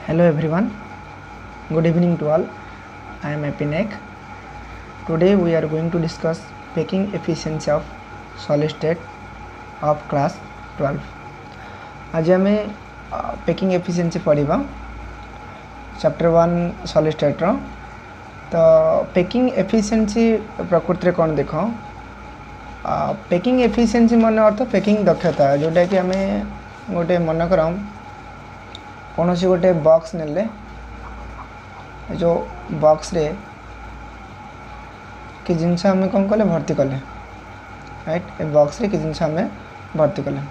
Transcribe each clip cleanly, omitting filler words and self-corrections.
Hello everyone, good evening to all. I am Epinek. Today we are going to discuss packing efficiency of solid state of class 12. आज हमें packing efficiency पढ़ा chapter 1 solid state रो तो packing efficiency प्रकृति कौन देख packing efficiency मन अर्थ packing दक्षता जोटा कि आम गोटे मन कर कौन सी गोटे बॉक्स नेले जो बॉक्स रे कि जिनस आम कौन कले भर्ती कले राइट ए बॉक्स रे कि जिनस आम भर्ती कले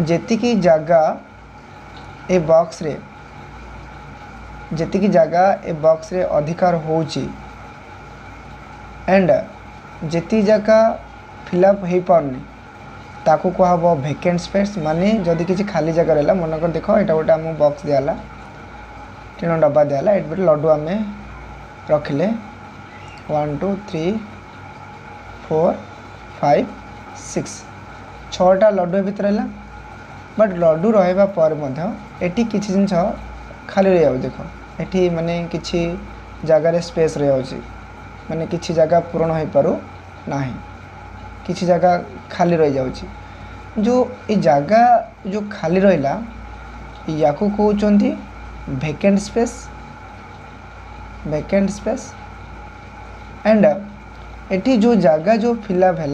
जेतिकी जगह ए बॉक्स रे जेतिकी जगह ए बॉक्स रे अधिकार होची एंड जेति जगह फिलअप हो पारनी ताकू कहब वेकेंट स्पेस माने जदि किसी खाली जगह रहा मनकर देख यहाँ गोटे आम बॉक्स दियाला टीन डब्बा दियाला ये गोटे लड्डू आम रखिले 1 2 3 4 5 6 6टा लड्डू भीतर है बट लड्डू रहा पर एटी किसी जिन खाली रही देख ये माने किसी जगार स्पेस रही माने किसी जगह पूरण हो पारू ना किसी जगह खाली रही जाऊँगी जो ये जगह जो खाली रहा या कहते वेकेंट स्पेस एंड एटी जो जगह जो फिलअप है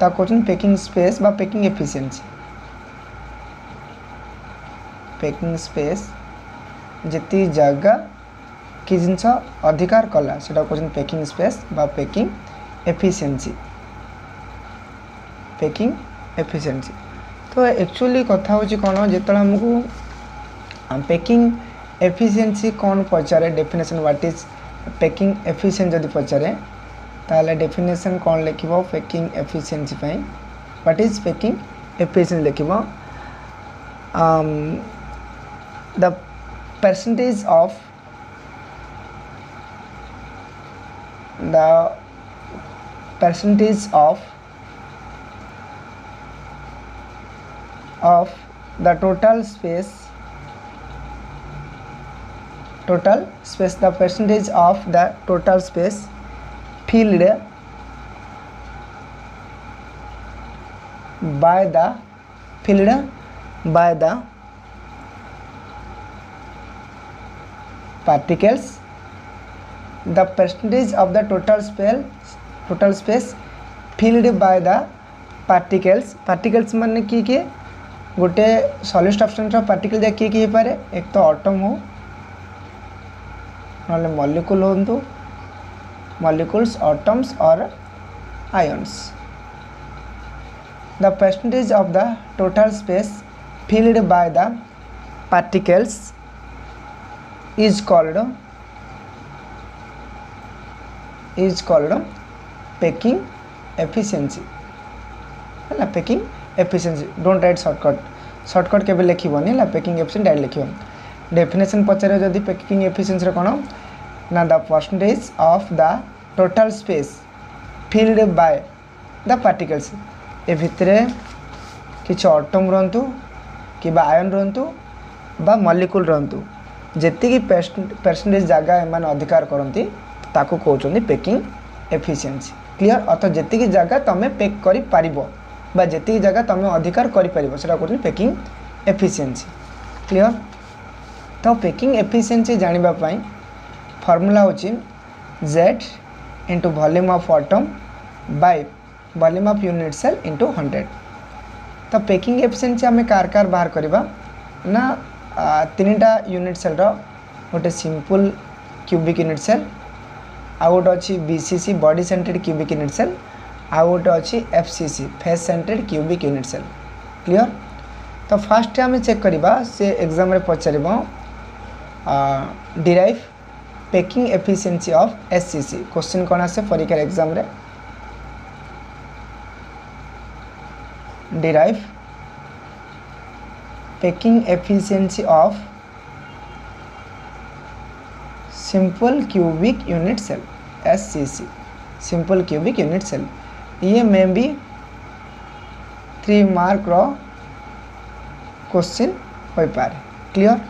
कहते पेकिंग स्पेस बा पेकिंग एफिशिएंसी पेकिंग स्पेस जी जगह कि जिनस अधिकार कला से कहते पेकिंग स्पेस बा पेकिंग एफिशिएंसी पेकिंग एफिशिएंसी तो एक्चुअली कथा होची कौन जो हमको पेकिंग एफिशिएंसी कौन पचारे definition what is packing efficiency जदि पचारे ताले डेफिनेशन कौन लिखिबो पेकिंग एफिशिएंसी पई व्हाट इज पेकिंग एफिशिएंसी लिखिबो the percentage of the total space the percentage of the total space filled by the particles the percentage of the total space filled by the particles माने कि गोटे solid substance particle जा किए पारे एक तो atom हो ना मॉलिक्यूल हो मॉलिक्यूल्स एटम्स और ions the percentage of the total space filled by the particles is called packing efficiency है packing efficiency don't write shortcut के लिखनी है पेकिंग एफिशिएंसी डायरेक्ट लिख डेफिनेशन पचारे जदि पेकिंग एफिशिएंसी कौन ना the percentage of the total space filled by the particles ए भितर किसी एटम रुहतु कि आयन रुहतु बा मॉलिक्यूल रुहतु जी परसेंटेज जगह एम अधिकार करती ताकू कहते पेकिंग एफिशिएंसी क्लियर अर्थात जी जगह तुम पेक कर पारिबो बा जी जगह तुम अधिकार कर कहते पेकिंग एफिशिएंसी क्लियर तो पेकिंग एफिशिएंसी जानापी फॉर्मूला होची Z into volume of atom by volume of unit cell into 100 तो पेकिंग एफिशिएंसी आम कार बाहर करवा ना 3टा यूनिट सेल गोटे सिंपल क्यूबिक यूनिट सेल आ गोटे अच्छी BCC body centred cubic unit cell आ गोटे अच्छी FCC face centred cubic unit cell clear तो फास्ट आम चेक करवा से एग्जाम रे पचार derive packing efficiency of SCC question कौन आसे परीक्षा एग्जाम रे derive packing efficiency of simple cubic unit cell SCC simple cubic unit cell ये मे बी 3 मार्क रो क्वेश्चन हो पारे क्लियर।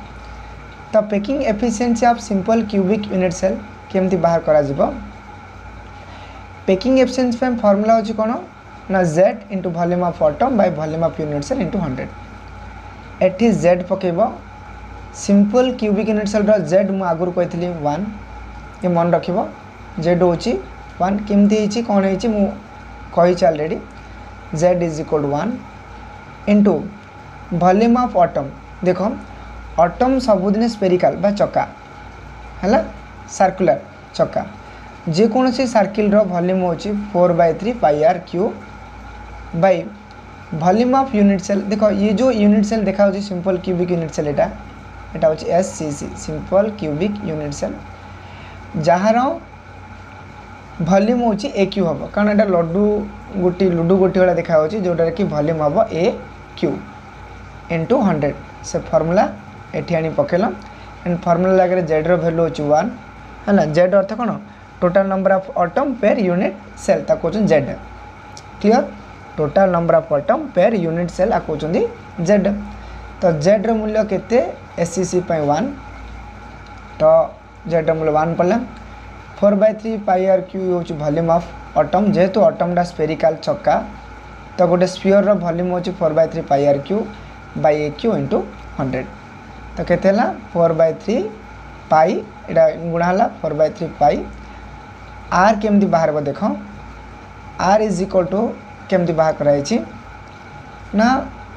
तो packing efficiency of simple cubic unit cell केमती बाहर करा जिवो पैकिंग एफिशिएंसी पे फार्मूला होची कोन ना z into volume of atom by volume of unit cell into 100 एठी z पकेबो सिंपल क्यूबिक यूनिट सेल रो z मु आगुर कहथली 1 ये मन रखिबो z होची 1 केमती हेची कोन हेची मु कहि छ already z is equal to 1 into volume of atom देखो एटम सबुदिन स्पेरिकल बा चक्का हैला सर्कुलर चक्का जे कौन सी सर्किल रो वॉल्यूम होची 4/3 pi r cube by volume of unit cell देखो ये जो यूनिट सेल देखा होची सिंपल क्यूबिक यूनिट सेल एटा होची SCC simple cubic unit cell जहार वॉल्यूम होची ए क्यू हबो कारण एटा लड्डू गोटी वाला देखा होची जोटा कि वॉल्यूम हबो ए क्यू इनटू 100 से फार्मूला एठी आनी पकेला एंड फार्मूला लागरे z रो वैल्यू होची 1 है ना z earth cone total number of atom पेर यूनिट सेल ता कोचन z clear total number of atom पेर यूनिट सेल आ कोचन z तो z रो मूल्य केते एससीसी पय 1 तो z रो मूल्य 1 पड़ला 4/3 पाई आर क्यू होची वॉल्यूम ऑफ एटम जेहेतु एटम डा स्फेरिकल चक्का तो गोटे स्फीयर रो वॉल्यूम होची 4/3 pi r cube by a cube into 100 तो केते हला 4/3 पाई एटा गुणा हला 4/3 पाई आर केमती बाहर देखो आर इज इक्वल टू केमती बाहर कराई ना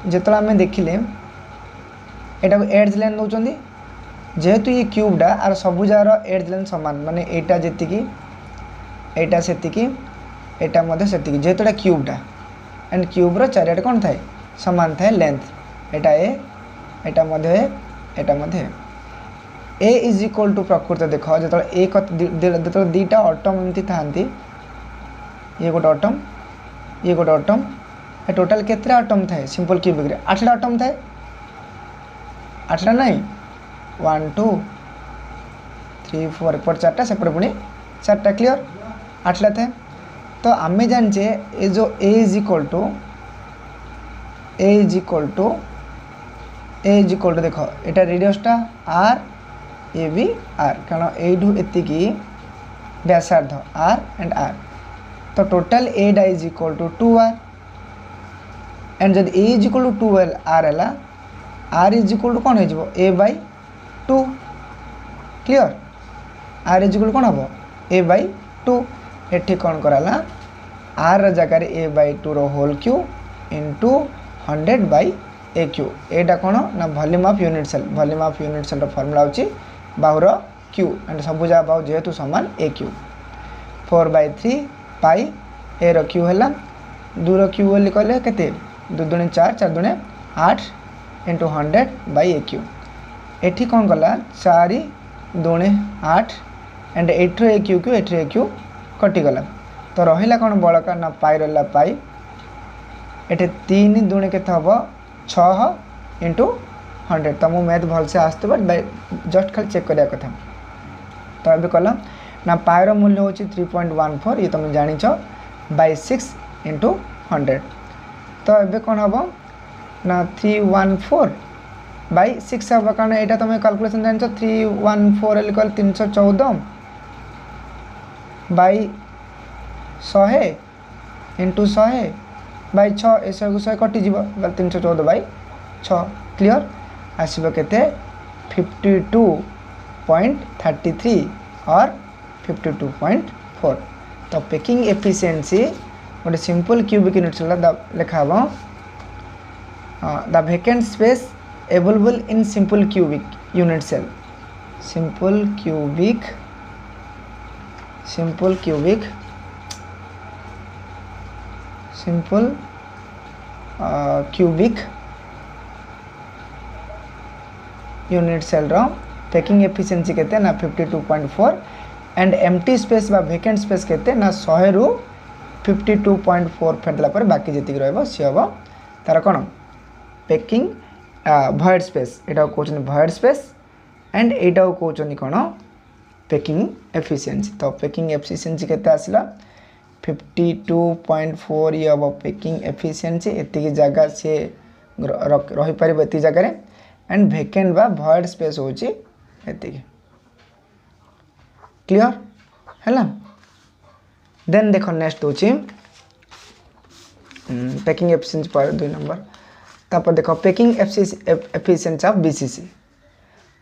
जितला आम देखिले एटा एड्ज लाइन दौरान जेहेतु ये क्यूबटा आर सबू जार एड्ज लाइन सामान माने एटा जेतिकी एटा सेतिकी एटा मध्य सेतिकी जेहेतु एटा क्यूबटा एंड क्यूब रो चारियाडे कोन थाए समान थाए length Etah A Etah Madhya A is equal to प्रकृत देख जो एक दीटा अटम एमती था ये गोटे अटम ये टोटाल केते अटम थाए सिंपल क्यूबिक रे 8टा अटम थाए 8टा नहीं 1 2 3 4 एपट 4टा सेपट पुणी 4टा क्लियर 8टा थाए तो आम जाने ये जो ए इज इक्वल टू देख एटा रेडियसटा आर ए बी आर कारण एठू एतिकी व्यासार्ध आर एंड आर तो टोटल ए डा is equal to 2r and जब a is equal to 2 r है आर इज इक्वल टू कौन हो a by 2 clear r is equal कौन हम ए बाय 2 एठी कौन कराला आर जगार ए बाय 2 रो whole cube into 100 by a cube एटा कौन ना वॉल्यूम ऑफ यूनिट सेल रो फार्मूला होची बाहुर क्यू एंड सबू जगह बाहु जेहेतु सामान ए क्यू 4/3 पाई ए रो क्यू है 2 रो क्यू बोली कहले केते 2 दूनी 4 4 दूनी 8 इंटू 100 बाई ए क्यू एठी कौन गला 4 दूनी 8 एंड 8 रो ए क्यू कटिगला तो रहिला कौन बड़का ना पाई रहा पाई एठी 3 दूनी केते हबो 6 इंटू 100 तो मो मैथ भल से आसते जस्ट खाली चेक करिया कथा तो अभी कल ना पायर मूल्य होची 3.14 ये तुम जान बाय 6 इंटू 100 तो अभी कौन हम ना 314 बाय 6 हम कारण यहाँ तुम कैलकुलेशन जान 314 कल 314 बाय 100 इंटू 100 बाय 6 ए 100 कटिज 314 बाय 6 क्लियर आसब केते 52.33 और 52.4 तो पैकिंग एफिशिएंसी गोटे सिंपल क्यूबिक यूनिट सेल लिखा the vacant space available in simple cubic unit cell simple cubic unit cell रो पैकिंग एफिशिएंसी केते ना 52.4 एंड एम्प्टी स्पेस बा वैकेंट स्पेस केते ना 100 रु 52.4 फेंटला पर बाकी जेतिक रहबो सी हबो तार कोन packing void space Etah Kochan void space and Etah Kochan cone packing efficiency तो पैकिंग एफिशिएंसी केते आसला 52.4 ये हबो पैकिंग एफिशिएंसी एतिकी जगह से रही पारिबो एति जगह रे एंड वेकेंट बा भॉइड स्पेस होची एतिकी क्लियर हैला देन देखो नेक्स्ट होची पैकिंग एफिशिएंसी पर 2 नंबर तापर देखो packing efficiency of BCC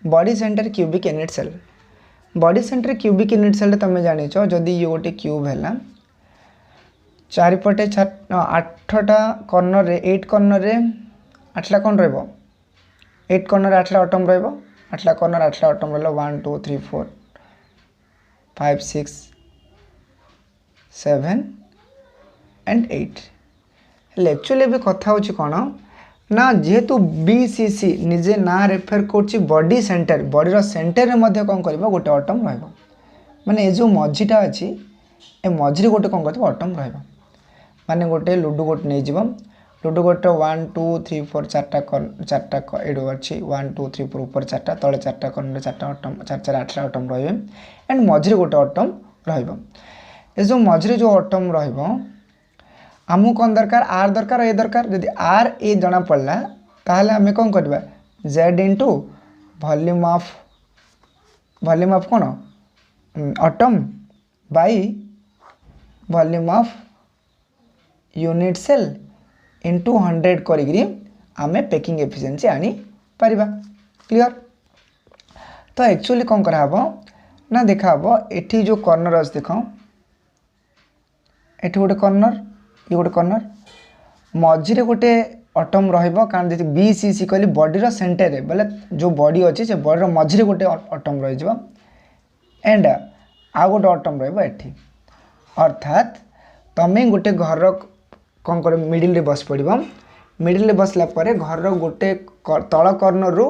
body centre cubic unit cell body centre cubic unit cell तुम जानी जदि ये गोटे क्यूब है चारिपटे 8टा कॉर्नर रे 8 कॉर्नर रे 8टा कौन रहिबो 8 कॉर्नर 8टा अटम रहिबो 8टा कॉर्नर 8टा अटम रहलो 1 2 3 4 5 6 7 एंड 8 हेले एक्चुअली भी कथा होची कोन ना जेहेतु बीसीसी निजे ना रेफर कर बॉडी सेंटर बॉडी सेंटर रे मध्य कौन कर गोटे अटम रहिबो माने जो मझीटा अच्छी ए मझी गोटे कौन कर अटम रहिबो माने गोटे लुडो गोटे नहीं जीव लुडो गोटे 1 2 3 4 चार्टा एडो अच्छी 1 2 3 4 ऊपर चार्टा तले चार्टा कॉर्नर चार्टा अटम 4 4 8टा अटम रहिबे एंड मझी गोटे अटम रहिबो ए जो मझी जो अटम रहिबो आमु कौन दरकार आर दरकार ए दरकार जदि आर ए जना पड़ला ताहले आमे कौन करबा जेड इनटू वॉल्यूम ऑफ कौन atom by volume of unit cell into 100 करिग्री आमे पैकिंग एफिशिएंसी आनी परिबा क्लियर तो एक्चुअली कौन करा हबो ना देखा हबो एठी जो कॉर्नर अछि देखो एठी गोटे कॉर्नर ये गोटे कॉर्नर मझे गोटे अटम रहिबो कारण जे बीसीसी कहली बॉडी सेंटर रे बोले जो बॉडी अच्छी से बॉडी मझे गोटे अटम रही जाव एंड आ गोटे अटम रहिबो एठी अर्थात तमें गोटे घर कौन कर मिडिल रे बस पड़ो मिडिल रे बसला परे घर गोटे तल कॉर्नर रु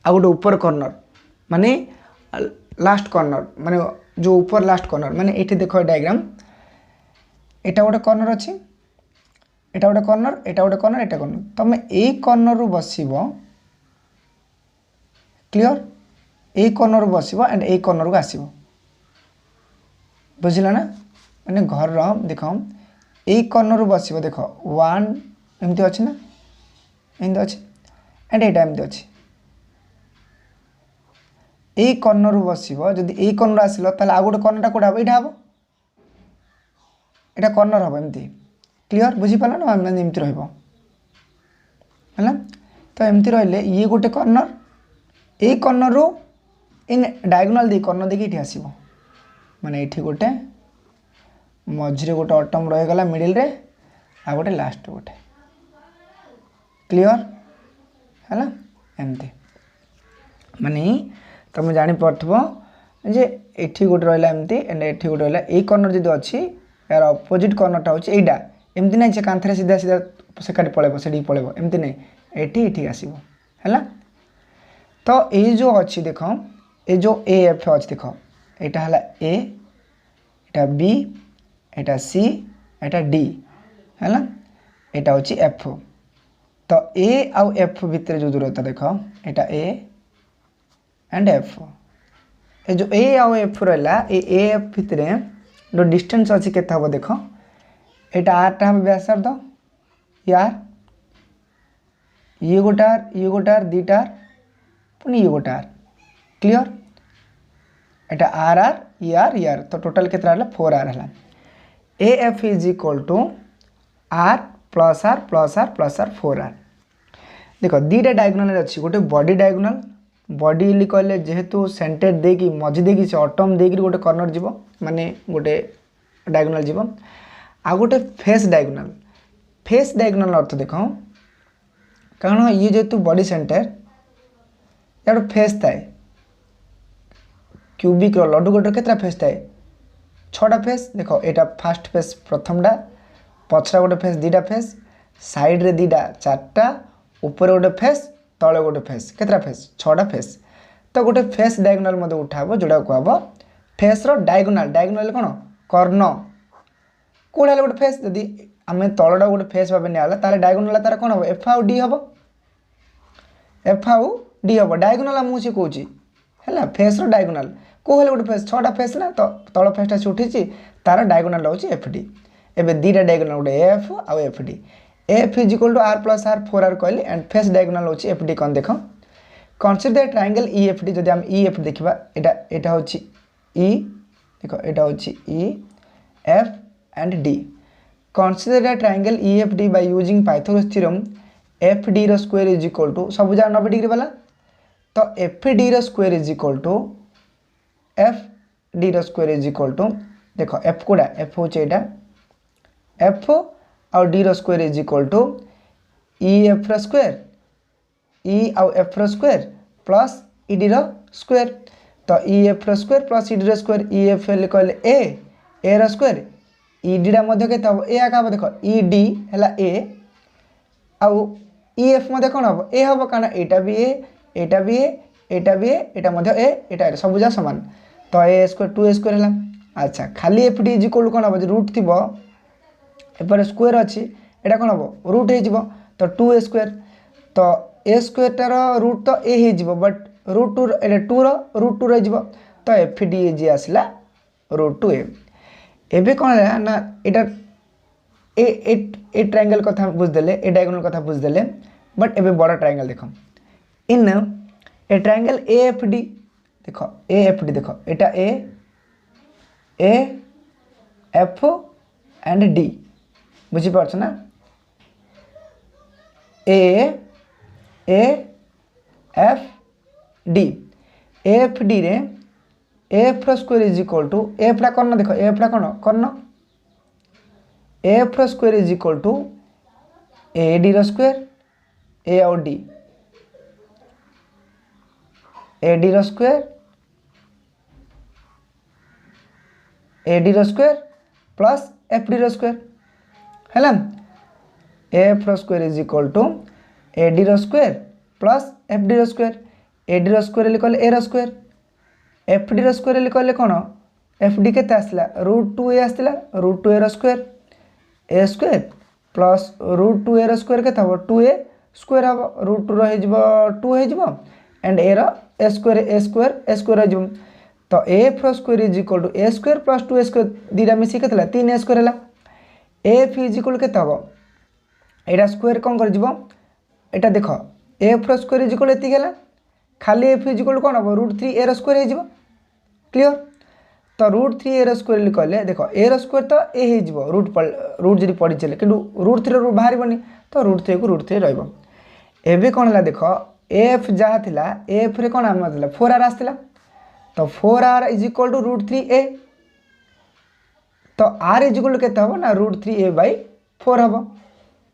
आ गोटे ऊपर कॉर्नर माने लास्ट कॉर्नर माने जो ऊपर लास्ट कॉर्नर माने एठी देखो डायग्राम एटा गोटे कॉर्नर अच्छी एटा गोटे कॉर्नर एटा गोटे कॉर्नर एटा कॉर्नर तमें ए कॉर्नर रु बसिबो क्लियर ए कॉर्नर रु बसिबो एंड ए कॉर्नर को आसीबो बुझिला ना माने घर देख ए कॉर्नर रु बसिबो देख 1 एमती अछि ना एमती अछि एंड एटा एमती अछि ए कॉर्नर रु बसिबो जदि ए कॉर्नर आसिलो ताले आ गोटे कॉर्नरटा कोडा हबो एटा हबो एटा कॉर्नर हम एमती क्लियर बुझी पाला ना मैंने एमती रहिबो हैला तो एमती रहले ये गोटे कॉर्नर ए कॉर्नर रो इन डायगोनल दे कॉर्नर देखि इठी आसीबो माने इठी गोटे मझरे गोटे अटम रह गला मिडिल रे आ गोटे लास्ट गोटे क्लियर हैला एमती माने तुम जानि पड़थबो जे एठी गोटे रहला एमती एंड एठी गोटे रहला ए कॉर्नर जदी अछि यार अपोजिट कॉर्नरटा होची एडा एमती नहीं से कांथरे सीधा सीधा सेकाटी पळेबो सेडी पळेबो एमती नहीं एठी एठी आसीबो हैला तो ए जो अछि देखो ए जो ए एफ अछि देखो एटा हला ए एटा बी एटा सी एटा डी हैला एटा होची एफ तो ए आ एफ भितर जो दूरता देखो एटा ए एंड एफ ए जो ए आ एफ रहला ए एफ भितर जो डिस्टेंस अच्छी केते हम देख यहाँ आरटा हम व्यासार्ध यार ये गोटार दीटार पुणी ये गोटार क्लियर एटा आर आर यार तो टोटल केते रहला 4 आर है A F is equal to are plus r plus r plus r 4 r देख दीटा डायगोनल अच्छी गोटे बॉडी डायगोनल बॉडी कहले जेहेतु सेंटर देकी मझी देकी से अटम देकी गोटे कॉर्नर जीव माने गोटे डायगोनल जीव आ गोटे फेस डायगोनल अर्थ देख कारण ये जेहेतु बॉडी सेंटर यार फेस थाए क्यूबिक लड्डू गोटे केतरा फेस थाए 6टा फेस देख एटा फास्ट फेस प्रथमटा पछरा गोटे फेस दीटा फेस साइड रे दीटा 4टा ऊपर गोटे फेस तले गोटे फेस केतरा फेस 6टा फेस तो गोटे फेस डायगोनल मते उठाबो जोडा कहबो फेस रो डायगोनल कौन कर्ण कोड़ा गोटे फेस जदि आम तलटा गोटे फेस भाव निला ताले डायगोनल तार कौन हम एफ आउ डी हम एफ आउ डी हम डायगोनल मुझे कौच है फेस रो डायगोनल कौ है गोटे फेस 6टा फेस ना तो तल फेसटा से उठी तार डायगोनल हूँ एफ डी एवं दीटा डायगोनल गोटे एफ आउ F D F is equal to are plus r 4r कहली एंड फेस डायगोनाल होची एफ डी कौन देख consider triangle E F D जदि हम ई एफ देखा एटा होची ई देखो एटा होची E F and D consider the triangle E F D by using Pythagoras theorem F D रो स्क्वायर इज इक्वल टू सब जा 90 डिग्री वाला तो एफ डी रो square is equal to F D रो स्क्वायर इज इक्वल टू देखो F कोडा F होचे एटा एफ और डी रो square is equal to E F रो स्क्वायर ई और एफ रो स्क्वायर प्लस ई डी रो स्क्वायर तो ई एफ रो स्क्वायर प्लस ई डी रो स्क्वायर ई एफ कहले ए रो स्क्वायर ई डी टा मध्य केते हबो ए आका देखो ई डी हैला ए आउ ई एफ मध्य कोन हबो ए हबो कारण एटा भी ए एटा भी ए एटा भी ए एटा मध्य ए एटा सब जा समान तो ए स्क्वायर 2a स्क्वायर हला अच्छा खाली एफ डी इज इक्वल कोन हबो रूट थिबो एपर स्क्वायर अछि एटा कोन हबो रूट हे जिवो तो 2a स्क्वायर तो ए स्क्वायर टार रूट तो ए हे जिवो but root 2 Etah 2 row root 2 रह जिवो तो एफ डी जे आसला रूट 2a एबे कोन है ना एटा ए ट्रायंगल कथा बुझ देले ए डायगोनल कथा बुझ देले बट एबे बड़ा ट्रायंगल देखो इन ए ट्रायंगल एएफडी देखो एएफडी देखो एटा ए एफ एंड डी बुझी पारछ ना ए एफ डी एएफडी रे F square is equal to F रा कर्ण देखो एफ रा कर्ण F square is equal to A D रो स्क्वायर ए और डी ए डी रो स्क्वायर प्लस एफ डी रो स्क्वायर है ना F square is equal to A D रो स्क्वायर प्लस एफ डी रो स्क्वायर ए डी रो square कहले ए रो स्क्वायर एफ डी रो स्क्वायर कहले कौन एफ डी के आसला रूट 2a आसला रूट 2a रो square a square plus root 2a रो स्क्वायर के 2a स्क्वायर हम रूट 2 रही 2 हो and A row A square हो तो F square is equal to a square plus 2a square दीटा मिसी के 3a स्क्वायर है एफ इज इक्वल के एटा स्क्वायर कौन कर एटा देख एफ स्क्वायर इज इक्वल एति खाली एफ इज इक्वल कौन हम रूट 3a रो स्क्वायर हो क्लियर तो रूट 3a रो स्क्वायर कहले देख ए रो स्क्वायर तो ए हो रूट जब पड़ी चले कि रूट 3 रू बाहर तो रूट 3 को रूट 3 रहिबो एबे कौन है देख एफ जहाँ थिला एफ रे कौन आम 4r आसला तो 4r is equal to root 3a तो r इज इक्वल केते हबो ना रूट 3a बाय 4 हबो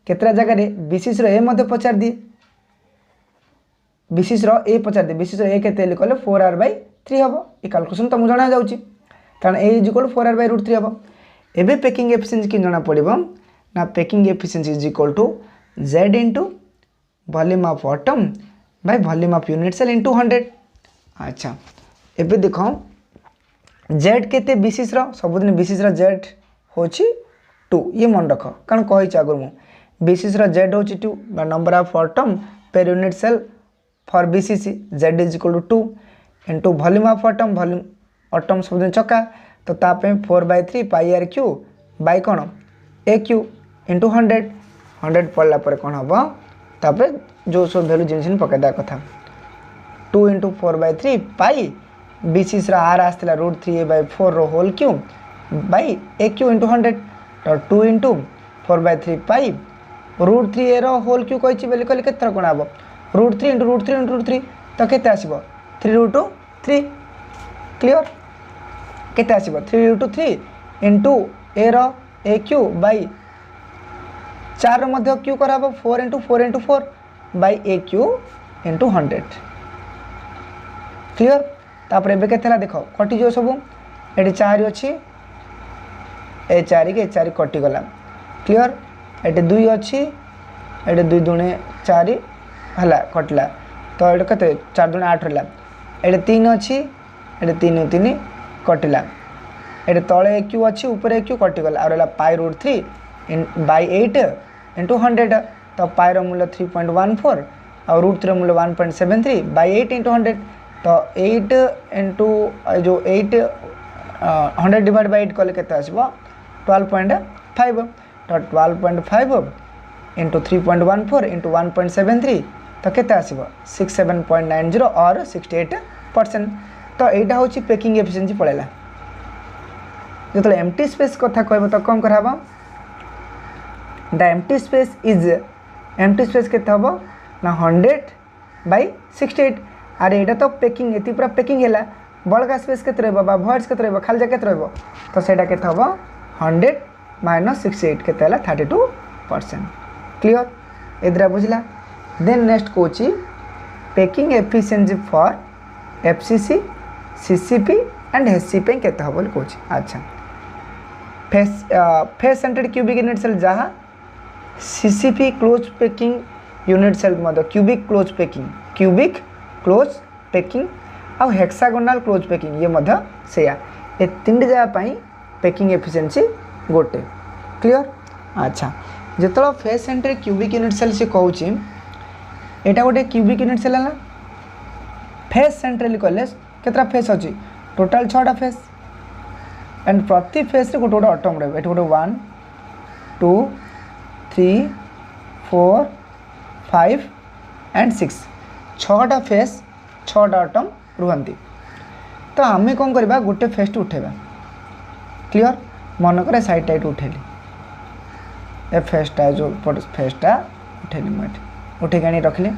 केतरा जगह रे बीसीस रो ए मध्य पचार दिए बीसीस रो ए पचार दिए बीसीस रो ए केते लिखले 4r बाय 3 हबो ए कैलकुलेशन तो मु जाना जाउची कारण a is equal 4r by root 3 हबो एबे पैकिंग एफिशिएंसी कि जाना पड़िबो ना packing efficiency is equal to z into volume of atom by volume of unit cell into 100 अच्छा एबे देखो z केते बीसीस रो सबदिन बीसीस रो z होची 2 ये मन रख कारण कहि छ आगर मु बीसीस रो z होची 2 बा नंबर ऑफ एटम पर unit cell for BCC z is equal to 2 into volume of atom सबदिन चका तो ता पे 4/3 पाई आर क्यू बाय कोन ए क्यू इनटू 100 पड़ला पर कोन हबो तापे जो सब वैल्यू जिनसिन पकेदा कथा 2 इंटू 4/3 पाई बीसीस आर आसला रूट 3a बाय 4 रो whole cube by a cube into 100 तो 2 इंटू 4/3 पाई रूट 3a रो होल क्यू कहि बेले कहले केतर कोन आबो root 3 into root 3 into root 3 तो केते आसीबो 3 रूट 3 क्लियर केते आसीबो 3 रूट 3 इंटू a रो ए क्यू बाय 4 मध्य क्यू कराबो 4 into 4 into 4 bye a cube into 100 clear तापर एबे केतेला देखो कटि जो सब एटी 4 अछि ए 4 के 4 कटि गला क्लियर एटी 2 अछि एटी 2 दुणे 4 हला कटला तो एटी कते 4 दुणे 8 हला एटी 3 अछि एटी 3 3 कटिला एटी तळे ए क्यू अछि ऊपर ए क्यू कटि गला और हला पाई रूट 3 बाय 8 इंटू 100 तो पाई रो मूल्य 3.14 और रूट 3 मूल्य 1.73 बाय 8 इंटू 100 तो 8 इंटू जो 8 100 डिवाइड बाय 8 कले केते आसीबो 12.5 तो 12.5 इंटू 3.14 इंटू 1.73 तो केते आसीबो 67.90 और 68%। तो यहाँ हूँ पैकिंग एफिशिएंसी पड़ेगा। जो एम्प्टी स्पेस कथा कहब तो कौन कराब the empty space is empty space केते हम ना 100/68। अरे यहाँ तो पैकिंग ये पूरा पैकिंग है बड़का स्पेस के भॉइड्स के खाली जगह के तो सेटा के हम 100 - 68 के 32%। क्लियर एद्रा बुझला। देन नेक्स्ट कौची packing efficiency for FCC CCP and SCP केते हम बोली कौची। अच्छा face centred cubic unit cell जहाँ CCP close packing unit cell cubic close packing आउ हेक्सागोनाल क्लोज पैकिंग ये सेया ए तीन जगह पैकिंग एफिशिएंसी गोटे। क्लियर। अच्छा जो face centred cubic unit cell से कहूँ यहाँ गोटे क्यूबिक यूनिट सेल है फेस सेंट्रली कहले केतरा फेस अच्छी टोटाल 6टा फेस एंड प्रति फेस रे गोटे गोटे अटम रही है। गोटे 1 2 3 4 5 एंड 6 6टा फेस 6टा अटम रुहंती। तो आम कौन करवा गोटे फेस उठेबा। क्लियर। मनकर साइड टाइट उठेली ए फेसटा जो फेसटा उठेली मुझे उठे आनी रखली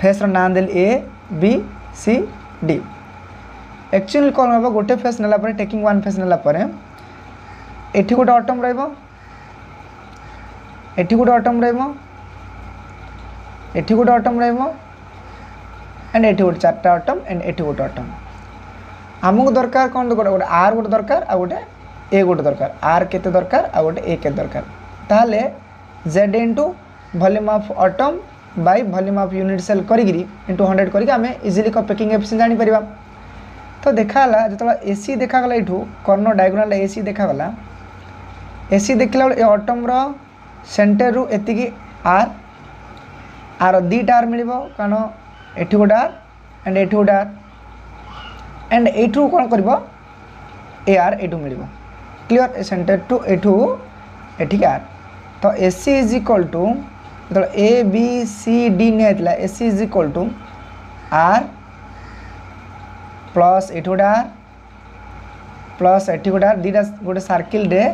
फेस ना देली ABCD। एक्चुअली कौन हम गोटे फेस नाला टेकिंग वन फेस नाला एठी गोटे अटम रहिबो एठी गोटे अटम रहिबो एठी गोटे अटम रहिबो एंड एठी गोटे 4टा अटम एंड एठी गोटे अटम। आमको दरकार कौन गोटे गोटे आर गोटे दरकार आ गोटे ए गोटे दरकार आर केते दरकार आ गोटे ए केते दरकार ताले Z into volume of atom by volume of unit cell करी इंटू 100 करके आम इजिली पैकिंग एफिशिएंसी जानी परिबा। तो देखाला जो एसी देखागला यू कर्नर डायगोनाल एसी देखागला एसी देखला ए अटम रो सेंटर रु एतिकी आर आर 2टा आर मिल कारण एठी गोटे आर एंड एठी गोटे आर एंड एठू कौन कर ए आर एठू मिल। क्लियर। सेंटर टू एठू एठी आर तो एसी इज इक्वल टू जो ABCD नहीं AC is equal to are plus एठी गोटे आर प्लस एठी गोटे आर 2टा गोटे सर्किल रे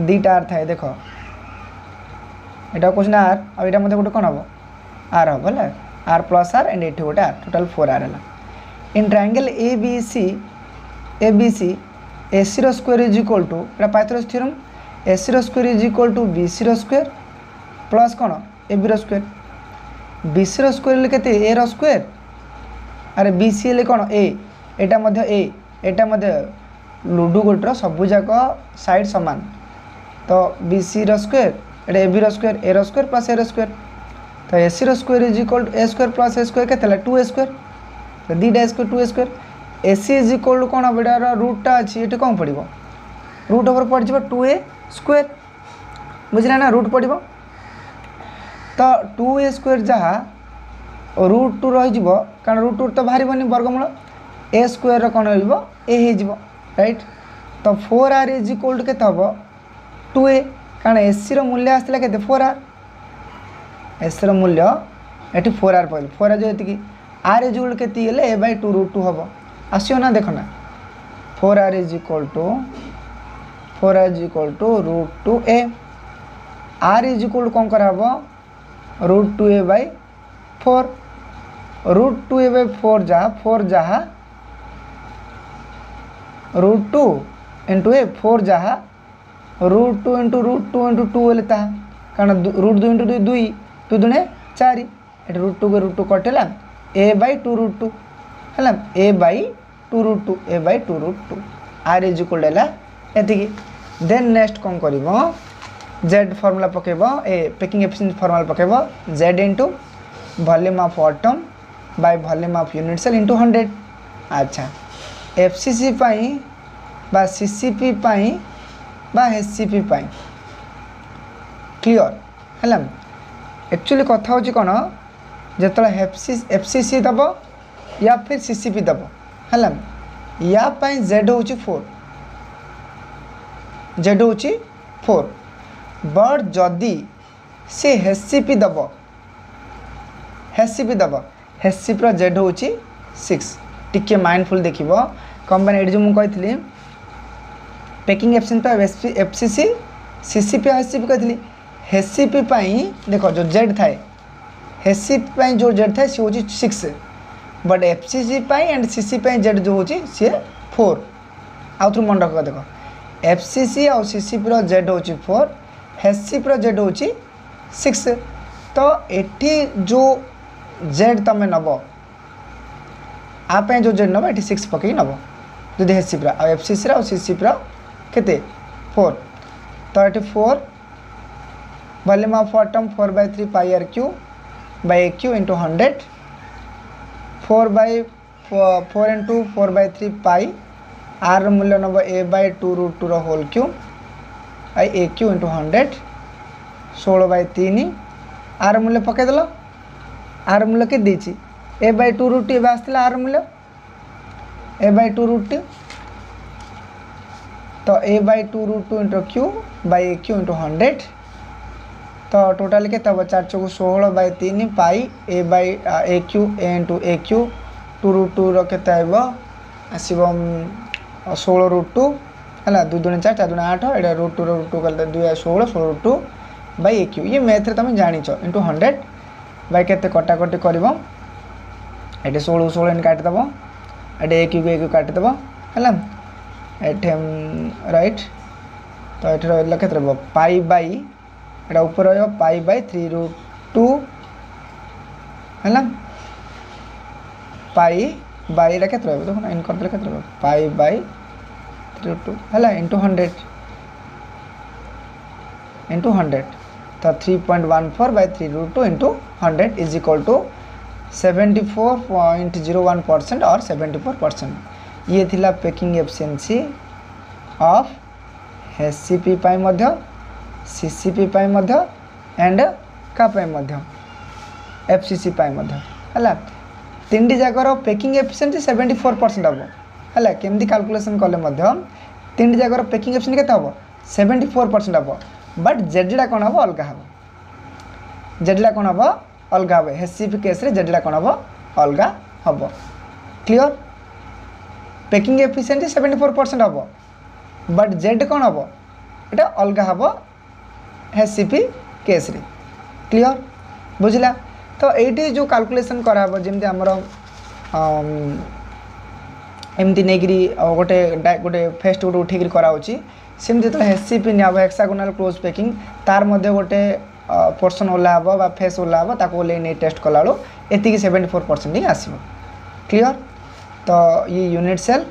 2टा आर थाए देख यहाँ कौन आर आ यहाँ गोटे कौन हम आर हम है आर प्लस आर एंड एठी गोटे आर टोटाल 4 आर है। इन ट्रायंगल ABC AC रो square is equal to Pythagoras theorem AC रो square is equal to BC रो स्क्वायर प्लस कौन AB रो स्क्वायर BC रो स्क्वायर केते A रो स्क्वायर अरे BC ले कौन A एटा मध्य A एटा मध्य लुडू गोटर सबू जाक साइड समान तो BC रो स्क्वायर एटा AB रो स्क्वायर A रो स्क्वायर प्लस A रो स्क्वायर तो AC रो square is equal to A square plus A square केते 2A स्क्वायर तो 2टा square 2A square AC is equal to कौन हम एटार रूटा अच्छी ये कौन पड़ो रूट ओवर पड़ 2A स्क्वायर बुझला ना रूट पड़ो तो 2A स्क्वायर जहाँ रूट 2 रही कारण रूट 2 तो बाहर वर्गमूल A स्क्वायर कौन हो राइट तो 4R इज इक्वल टू केते हम 2A कारण AC रो मूल्य आसला केते 4R AC रो मूल्य ये 4R पड़े 4R जो ये R इज इक्वल केते A/2 रूट 2 हम आसो ना देख ना 4R is equal to root 2A R is equal to कौन कराब रूट 2A/4 रूट 2A/4 जहाँ रूट 2 इंटू A 4 जहाँ रूट 2 इंटू 2 बोले कारण रूट 2 इंटू 2 2 दुणे 4 ये रूट 2 के रूट 2 कटेला A/2 रूट 2 है A/2 root 2 A/2 root 2 R is equal एति। देन नेक्स्ट कौन कर Z फॉर्मूला पकेब ए पैकिंग एफिशिएंसी फॉर्मूला पकेब Z into volume of atom by volume of unit cell into 100। अच्छा FCC पाई बा CCP पाई बा SCP पाई क्लियर है। एक्चुअली कथा होची कौन जो FCC दब या फिर CCP दब है या पाई Z होची 4 Z होची 4 बट जदि सी एचसीपी दब एचसीपी दब एचसीपी जेड हूँ 6 टिके माइंडफुल देख कंबाइन ये जो मुझे packing efficiency FCC CCP HCP कही एचसीपी देख जो जेड थाए एचसीपी जो जेड थाए सी हूँ 6 but FCC and CC Z जो हूँ सी 4 आउ थ्रू मन रख देख एफसीसी आउ सीसीपी जेड हूँ 4 एचसीपी जेड हूँ 6 तो एठी जो जेड तुम नब आप जो जेड नब ये 6 पकई नब जो एचसीपी आ एफसीसी आउ सीसीपी केते 4 तो ये 4 volume of atom 4/3 pi r cube by a cube into 100 4 into 4/3 pi r मूल्य नब a/2√2 होल क्यू आई ए क्यू इंटू 100 16/3 आर मूल्य पकईदेल आर मूल्य के देची a/2√2 ए आसला आर मूल्य a/2√2 तो a/2√2 into cube by a cube into 100 तो टोटाल के 4 चौक 16/3 pi a cube a into a cube 2√2 रते आसब 16√2 है 2 दूनी 4 4 दूनी 8 ये √2 √2 कल 2 16 16√2 बाई ए क्यू ये मैथ तुम जाच इंटू 100 बाई के कटाकटी कर ये 16 16 इन काटिदेव ये ए क्यू काटिदेव है ये राइट तो ये रहा के पाई बाई एटा ऊपर रहा पाई बाई 3√2 है पाई बाई के देखो इन कर के पाई बाई 3√2 है इंटू 100 तो 3.14 by 3√2 into 100 is equal to 74.01% और 74%। ये थिला packing efficiency of HCP CCP and का एफसीसी है तीन जगार पैकिंग एफिशिएंसी 74% हम है केमती कैलकुलेशन कले तीन जगार पैकिंग एफिशिएंसी के हम 74% हम बट जेडा कौन हम अलग हम जेडा कौन हम अलग हम एचसीपी केस रे जेडा कौन हम अलग हम क्लियर पैकिंग एफिशिएंसी 74% हम बट जेड कौन हम ये अलग हम एचसीपी केस रे क्लियर बुझला तो ये जो कैलकुलेशन कराब जमी आमर एमती नहीं गोटे गोटे फेस्ट गोटे उठे कराऊँगी सेमती जो एचसीपी निया हेक्सागोनाल क्लोज पैकिंग तार मध्य गोटे पोर्सन ओला बा फेस ओला ताको ओल्ले नहीं टेस्ट कला एति 74% ही आसो क्लियर तो ये यूनिट सेल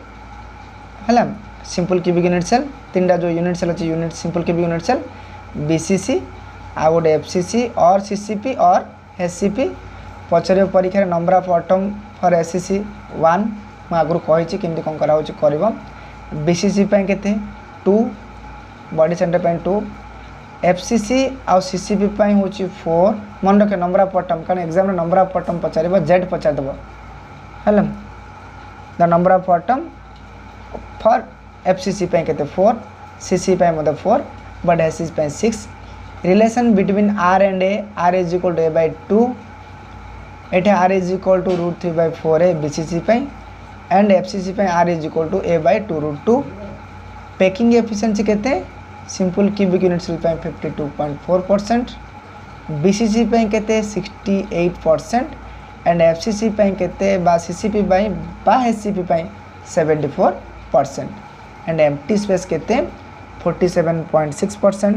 है सिंपल क्यूबिक यूनिट सेल तीन जो यूनिट सेल अच्छे unit simple cubic unit cell BCC आ गोटे एफसीसी और सीसीपी और एचसीपी पचर परीक्षा number of atom for HCC 1 मैं आगुरी कही केमती कौन कर बीसीसी के 2 बॉडी सेंटर 2 एफसीसी आउ सीसीपी हूँ 4 मन रखे नंबर ऑफ एटम कारण एग्जाम नंबर ऑफ एटम पचार जेड पचारदेव है the number of atom for FCC के 4 CC 4 but HCC 6 relation between R and a R is equal to a/2 ये आर इज इक्वल टू √3/4 है BCC and FCC R is equal to a/2√2 packing efficiency केते simple cubic unit cell 52.4% BCC केते 68% and FCC केते बा CCP बा HCP 74% and empty space केते 47.6%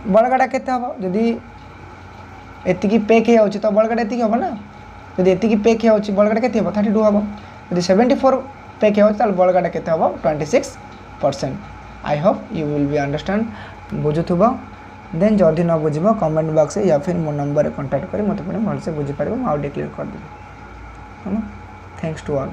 बड़गाटा केते हम जदि एतिकी पैक हो तो बड़गाटा एतिकी हम ना जदि एतिकी पैक हो बड़गाटा केते हम 32 हम जदि 74 पैक हो बड़गाटा केते हम 26%। I hope you will be understand बुझुब देन जदि न बुझब कमेंट बॉक्स या फिर मो नंबर कांटेक्ट कर मत भलसे बुझीपार मुझे क्लियर कर देवी। Thanks to all.